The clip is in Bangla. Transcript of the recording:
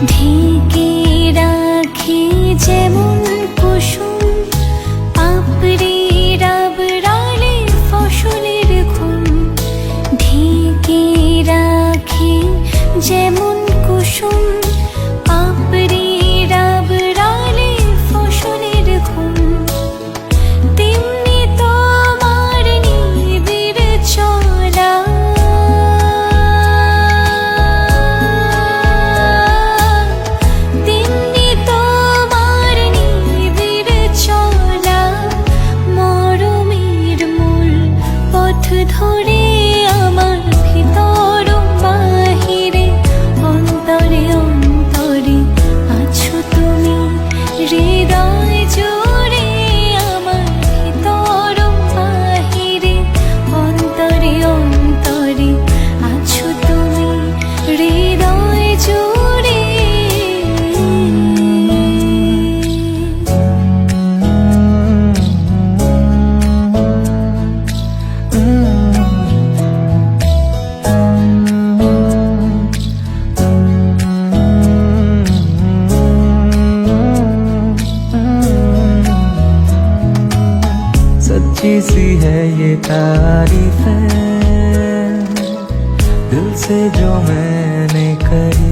ঢেকে রাখি যেমন কুসুম আপড়ে রাবড়ালে ফসলের ঘুম। ঢেকে রাখি যেমন কুসুম আপড়ে রাবড়ালে ফসলের ঘুম। তেমনি তোমার নিবিড় চলা ধরে আমার ভিতর বাহিরে অন্তরে অন্তরে আছো তুমি। হৃদয় জুড়ে আমার ভিতর বাহিরে অন্তরে অন্তরে আছো তুমি। হৃদয় জুড়ে सच्ची सी है ये तारीफ है दिल से जो मैंने करी।